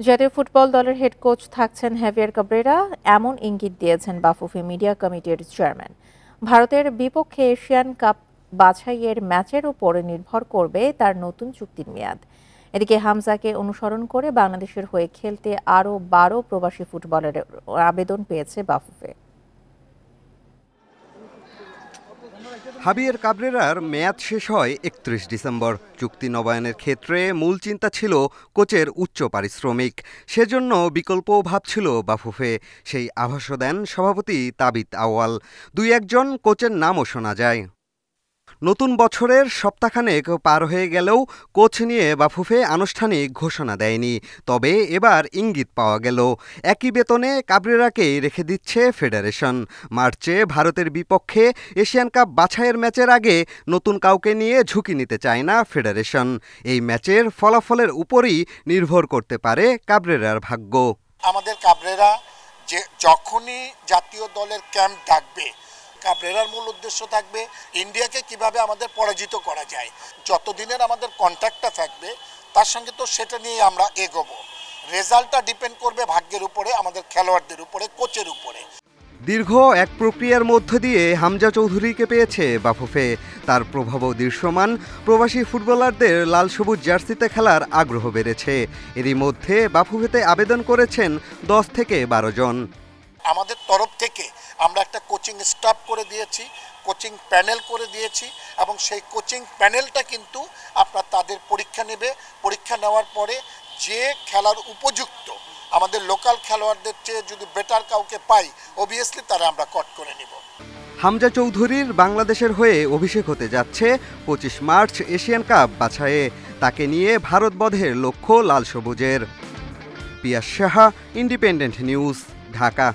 জাতীয় ফুটবল দলের head coach থাকছেন হেভিয়ার কাব্রেরা, এমন ইঙ্গিত দিয়েছেন বাফুফে মিডিয়া কমিটির চেয়ারম্যান। ভারতের বিপক্ষে এশিয়ান কাপ বাছাইয়ের ম্যাচের উপর নির্ভর করবে তার নতুন চুক্তির মেয়াদ। এদিকে হামজাকে অনুসরণ করে বাংলাদেশের হয়ে খেলতে আরও 12 প্রবাসী ফুটবলারের আবেদন পেয়েছে বাফুফে। হাবিয়ার কাবরেরার মেয়াদ শেষ হয় 31 ডিসেম্বর। চুক্তি নবায়নের ক্ষেত্রে মূল চিন্তা ছিল কোচের উচ্চ পারিশ্রমিক, সেজন্য বিকল্পও ভাবছিল বাফুফে। সেই আভাসও দেন সভাপতি তাবিত আউয়াল। দুই একজন কোচের নামও শোনা যায়। নতুন বছরের সপ্তাহখানেক পার হয়ে গেলেও কোচ নিয়ে বাফুফে আনুষ্ঠানিক ঘোষণা দেয়নি। তবে এবার ইঙ্গিত পাওয়া গেল, একই বেতনে কাবরেরাকেই রেখে দিচ্ছে ফেডারেশন। মার্চে ভারতের বিপক্ষে এশিয়ান কাপ বাছাইয়ের ম্যাচের আগে নতুন কাউকে নিয়ে ঝুঁকি নিতে চায় না ফেডারেশন। এই ম্যাচের ফলাফলের উপরই নির্ভর করতে পারে কাবরেরার ভাগ্য। আমাদের কাবরেরা যে যখনই জাতীয় দলের ক্যাম্প ডাকবে, কাবরেরার মূল উদ্দেশ্য থাকবে ইন্ডিয়াকে কিভাবে আমাদের পরাজিত করা যায়। যতদিনের আমাদের কন্ট্যাক্টটা থাকবে তার সঙ্গে তো সেটা নিয়ে আমরা এগোবো। রেজাল্টটা ডিপেন্ড করবে ভাগ্যের উপরে, আমাদের খেলোয়াড়দের উপরে, কোচের উপরে। দীর্ঘ এক প্রক্রিয়ার মধ্য দিয়ে হামজা চৌধুরীকে পেয়েছে বাফুফে। তার প্রভাবও দৃশ্যমান। প্রবাসী ফুটবলারদের লাল সবুজ জার্সিতে খেলার আগ্রহ বেড়েছে। এরই মধ্যে বাফুফেতে আবেদন করেছেন 10 থেকে 12 জন। আমাদের তরফ থেকে আমরা একটা কোচিং স্টাফ করে দিয়েছি, কোচিং প্যানেল করে দিয়েছি, এবং সেই কোচিং প্যানেলটা কিন্তু আপনার তাদের পরীক্ষা নেবে। পরীক্ষা নেওয়ার পরে যে খেলার উপযুক্ত, আমাদের লোকাল খেলোয়াড়দের চেয়ে যদি বেটার কাউকে পাই, অবভিয়াসলি তারা আমরা কট করে নিব। হামজা চৌধুরীর বাংলাদেশের হয়ে অভিষেক হতে যাচ্ছে 25 মার্চ এশিয়ান কাপ বাছাইয়ে। তাকে নিয়ে ভারত বধের লক্ষ্য লাল সবুজের। পিয়াস সাহা, ইন্ডিপেন্ডেন্ট নিউজ, ঢাকা।